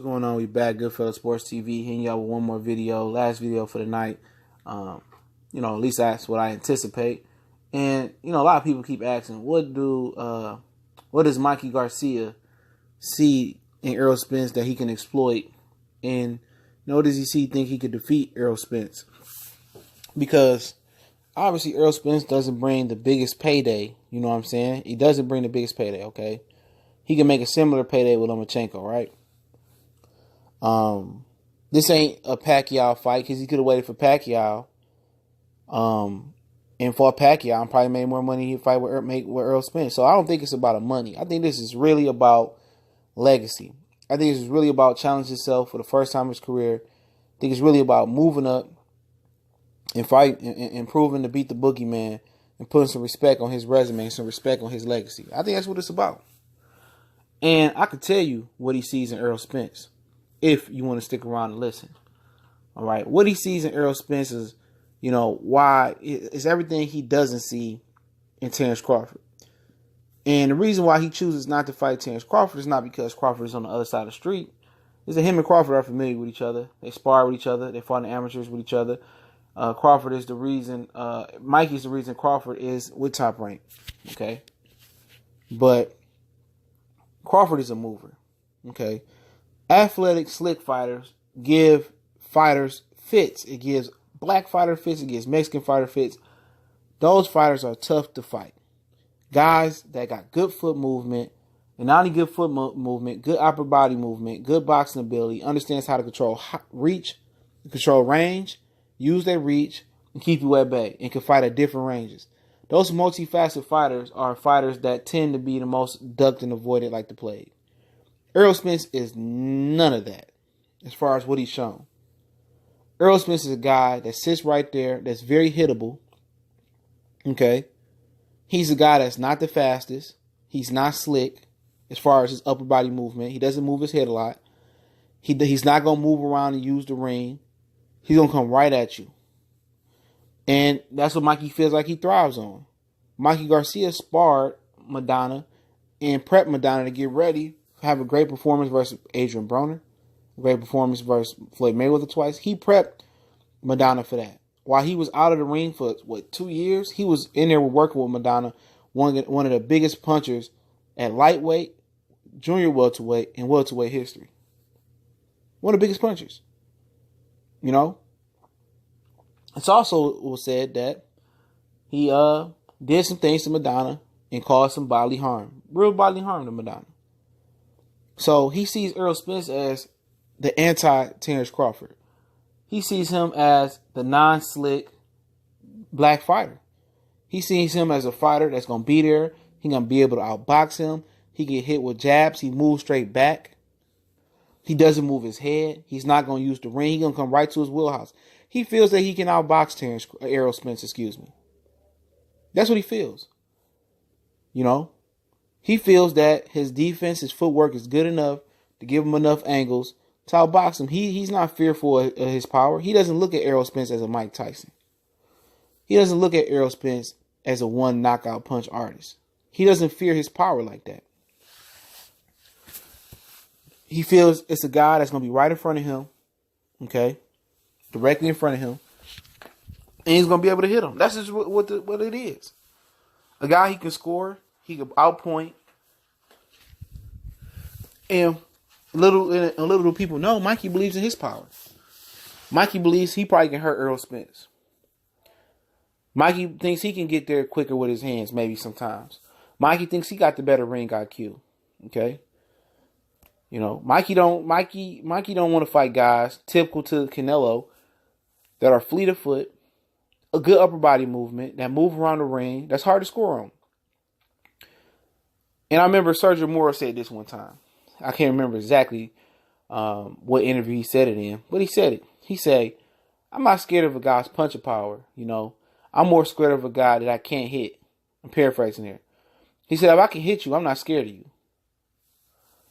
going on? We back, Goodfellas Sports TV, hitting y'all with one more video, last video for the night. At least that's what I anticipate. And a lot of people keep asking, what does Mikey Garcia see in Errol Spence that he can exploit? And what does he think he could defeat Errol Spence? Because obviously Errol Spence doesn't bring the biggest payday. You know what I'm saying? He doesn't bring the biggest payday. Okay, he can make a similar payday with Lomachenko, right? This ain't a Pacquiao fight because he could have waited for Pacquiao. And fought Pacquiao and probably made more money he'd fight with Errol Spence. So I don't think it's about money. I think this is really about legacy. I think this is really about challenging himself for the first time in his career. I think it's really about moving up and fight and proving to beat the boogeyman and putting some respect on his resume and some respect on his legacy. I think that's what it's about. And I could tell you what he sees in Errol Spence if you want to stick around and listen. All right. What he sees in Errol Spence is, why it's everything he doesn't see in Terrence Crawford. And the reason why he chooses not to fight Terrence Crawford is not because Crawford is on the other side of the street. It's that him and Crawford are familiar with each other. They spar with each other. They fought in amateurs with each other. Crawford is the reason, Mikey's the reason Crawford is with Top Rank. Okay. But Crawford is a mover. Okay. Athletic, slick fighters give fighters fits. It gives black fighter fits, it gives Mexican fighter fits. Those fighters are tough to fight. Guys that got good foot movement, and not only good foot movement, good upper body movement, good boxing ability, understands how to control reach, control range, use their reach, and keep you at bay, and can fight at different ranges. Those multifaceted fighters are fighters that tend to be the most ducked and avoided like the plague. Errol Spence is none of that as far as what he's shown. Errol Spence is a guy that sits right there, that's very hittable. Okay? He's a guy that's not the fastest. He's not slick as far as his upper body movement. He doesn't move his head a lot. He's not going to move around and use the ring. He's going to come right at you. And that's what Mikey feels like he thrives on. Mikey Garcia sparred Madonna and prepped Madonna to get ready, have a great performance versus Adrian Broner. Great performance versus Floyd Mayweather twice. He prepped Madonna for that. While he was out of the ring for, 2 years? He was in there working with Madonna, one of the biggest punchers at lightweight, junior welterweight, and welterweight history. One of the biggest punchers. It's also said that he did some things to Madonna and caused some bodily harm. Real bodily harm to Madonna. So he sees Errol Spence as the anti-Terrence Crawford. He sees him as the non-slick black fighter. He sees him as a fighter that's going to be there. He's going to be able to outbox him. He get hit with jabs. He moves straight back. He doesn't move his head. He's not going to use the ring. He's going to come right to his wheelhouse. He feels that he can outbox Errol Spence, That's what he feels. He feels that his defense, his footwork is good enough to give him enough angles to outbox him. He's not fearful of his power. He doesn't look at Errol Spence as a Mike Tyson. He doesn't look at Errol Spence as a one knockout punch artist. He doesn't fear his power like that. He feels it's a guy that's going to be right in front of him, okay, directly in front of him, and he's going to be able to hit him. That's just what it is. A guy he can score, he can outpoint, and little do people know, Mikey believes in his power. Mikey believes he probably can hurt Errol Spence. Mikey thinks he can get there quicker with his hands, maybe sometimes. Mikey thinks he got the better ring IQ. Okay? Mikey don't want to fight guys typical to Canelo that are fleet of foot, a good upper body movement, that move around the ring, that's hard to score on. And I remember Sergio Mora said this one time. I can't remember exactly what interview he said it in, but he said it. He said, I'm not scared of a guy's punching power, I'm more scared of a guy that I can't hit. I'm paraphrasing here. He said, if I can hit you, I'm not scared of you.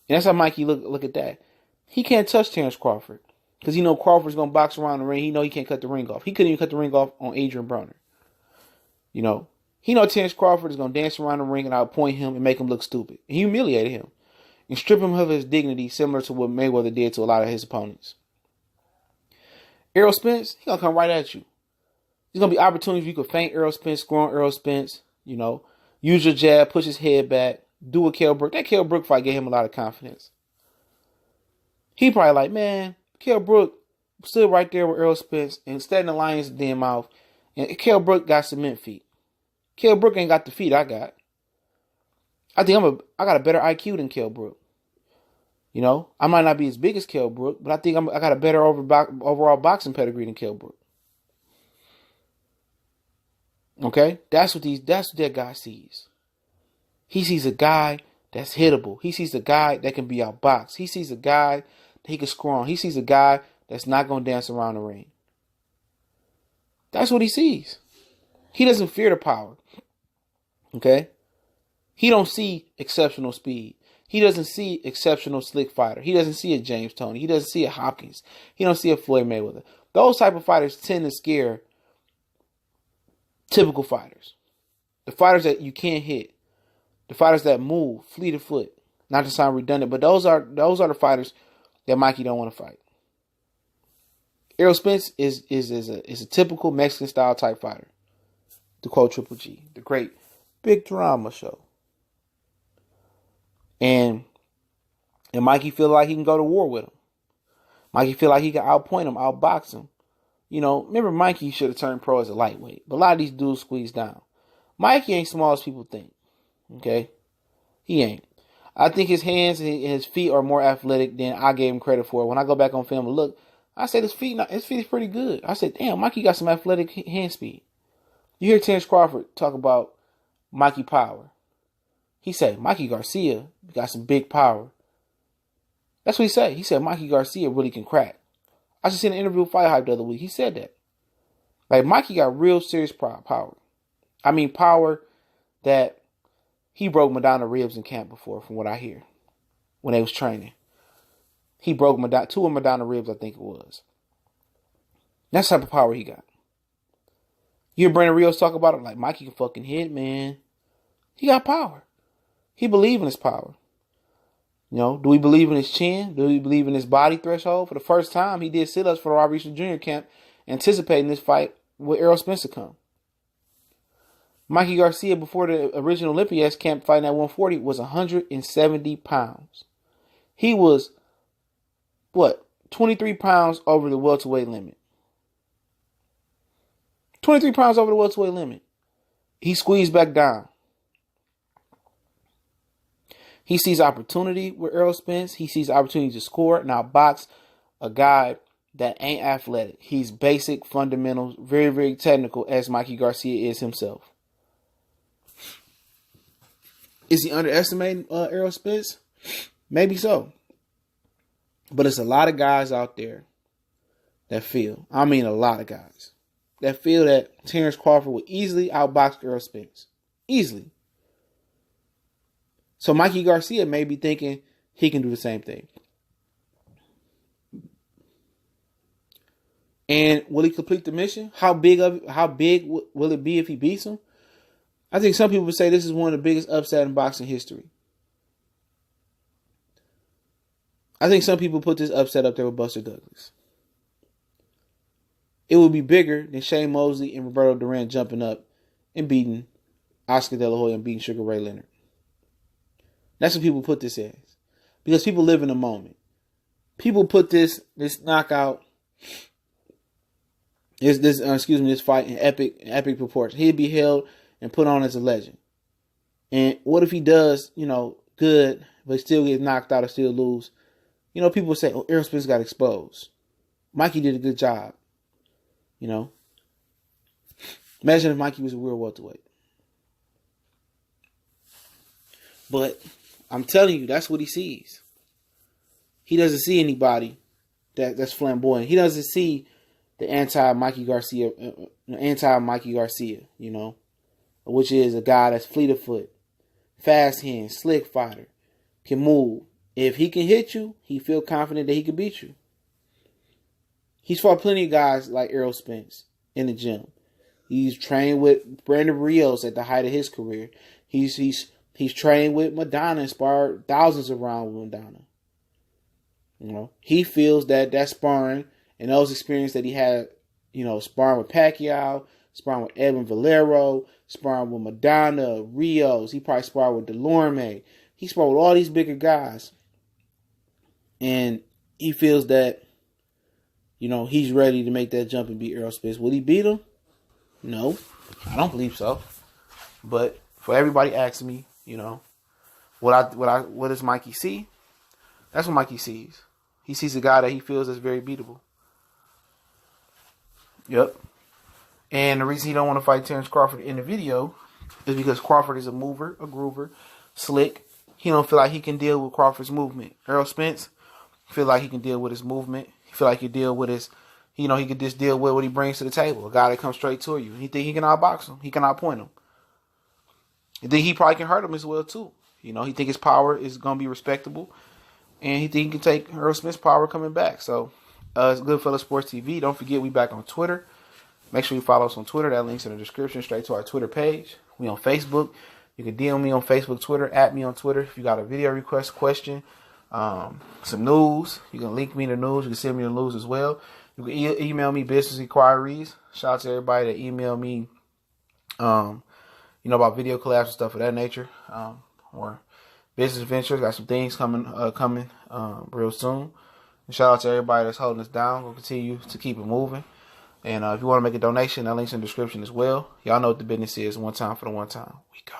And that's how Mikey look at that. He can't touch Terrence Crawford because Crawford's going to box around the ring. He can't cut the ring off. He couldn't even cut the ring off on Adrian Broner. He Terrence Crawford is going to dance around the ring and outpoint him and make him look stupid. He humiliated him. and strip him of his dignity, similar to what Mayweather did to a lot of his opponents. Errol Spence, he's going to come right at you. There's going to be opportunities you could feint Errol Spence, score on Errol Spence, use your jab, push his head back, do a Kell Brook. That Kell Brook fight gave him a lot of confidence. He probably like, man, Kell Brook stood right there with Errol Spence and stared in the lion's den mouth, and Kell Brook got cement feet. Kell Brook ain't got the feet I got. I think I got a better IQ than Kell Brook. I might not be as big as Kell Brook, but I think I got a better overall boxing pedigree than Kell Brook. Okay, that's what that guy sees. He sees a guy that's hittable. He sees a guy that can be outboxed. He sees a guy that he can score on. He sees a guy that's not going to dance around the ring. That's what he sees. He doesn't fear the power. Okay? He don't see exceptional speed. He doesn't see exceptional slick fighter. He doesn't see a James Toney. He doesn't see a Hopkins. He don't see a Floyd Mayweather. Those type of fighters tend to scare typical fighters. The fighters that you can't hit. The fighters that move, fleet of foot. Not to sound redundant, but those are the fighters that Mikey don't want to fight. Errol Spence is a typical Mexican style type fighter. To quote Triple G, the great Big Drama Show. And Mikey feel like he can go to war with him. Mikey feel like he can outpoint him, outbox him. Remember Mikey should have turned pro as a lightweight, but a lot of these dudes squeeze down. Mikey ain't small as people think. Okay? He ain't. I think his hands and his feet are more athletic than I gave him credit for. When I go back on film and look, I said his feet is pretty good. I said, damn, Mikey got some athletic hand speed. You hear Terrence Crawford talk about Mikey power. He said, Mikey Garcia got some big power. That's what he said. He said, Mikey Garcia really can crack. I just seen an interview with Fight Hype the other week. He said that. Like, Mikey got real serious power. I mean, power that he broke Madonna ribs in camp before, from what I hear, when they was training. He broke two of Madonna ribs, I think it was. That's the type of power he got. You hear Brandon Rios talk about him, like, Mikey can fucking hit, man. He got power. He believe in his power. Do we believe in his chin? Do we believe in his body threshold? For the first time, he did sit-ups for the Robert Easter Jr. camp, anticipating this fight with Errol Spence to come. Mikey Garcia, before the original Olympiads camp fighting at 140, was 170 pounds. He was, 23 pounds over the welterweight limit. 23 pounds over the welterweight limit. He squeezed back down. He sees opportunity with Errol Spence. He sees opportunity to score. Now box a guy that ain't athletic. He's basic, fundamentals, very, very technical, as Mikey Garcia is himself. Is he underestimating Errol Spence? Maybe so. But it's a lot of guys out there that feel, a lot of guys, that feel that Terrence Crawford would easily outbox Errol Spence. Easily. So Mikey Garcia may be thinking he can do the same thing. And will he complete the mission? How big will it be if he beats him? I think some people would say this is one of the biggest upsets in boxing history. I think some people put this upset up there with Buster Douglas. It would be bigger than Shane Mosley and Roberto Duran jumping up and beating Oscar De La Hoya and beating Sugar Ray Leonard. That's what people put this as. Because people live in the moment. People put this knockout, this fight in epic proportions. He'd be held and put on as a legend. And what if he does, good, but still gets knocked out or still lose? People would say, Errol Spence got exposed. Mikey did a good job. Imagine if Mikey was a real welterweight. But I'm telling you, that's what he sees. He doesn't see anybody that's flamboyant. He doesn't see the anti-Mikey Garcia, which is a guy that's fleet of foot, fast hands, slick fighter, can move. If he can hit you, he feel confident that he can beat you. He's fought plenty of guys like Errol Spence in the gym. He's trained with Brandon Rios at the height of his career. He's He's trained with Madonna and sparred thousands of rounds with Madonna. You know, he feels that sparring and those experiences that he had, you know, sparring with Pacquiao, sparring with Edwin Valero, sparring with Madonna, Rios. He probably sparred with Delorme. He sparred with all these bigger guys. And he feels that, you know, he's ready to make that jump and beat Errol Spence. Will he beat him? No, I don't believe so. But for everybody asking me, you know, what does Mikey see? That's what Mikey sees. He sees a guy that he feels is very beatable. Yep. And the reason he don't want to fight Terrence Crawford in the video is because Crawford is a mover, a groover, slick. He don't feel like he can deal with Crawford's movement. Errol Spence feel like he can deal with his movement. He feel like he can deal with his, you know, he could just deal with what he brings to the table. A guy that comes straight to you. He think he can outbox him. He can outpoint him. He think he probably can hurt him as well too. You know, he think his power is gonna be respectable, and he think he can take Errol Smith's power coming back. So, it's Goodfellas Sports TV. Don't forget we back on Twitter. Make sure you follow us on Twitter. That link's in the description, straight to our Twitter page. We on Facebook. You can DM me on Facebook, Twitter, at me on Twitter. If you got a video request, question, some news, you can link me the news. You can send me the news as well. You can email me business inquiries. Shout out to everybody that email me, you know, about video collabs and stuff of that nature, or business ventures. Got some things coming real soon. And shout out to everybody that's holding us down. We'll continue to keep it moving. And if you want to make a donation, that link's in the description as well. Y'all know what the business is. One time for the one time. We go.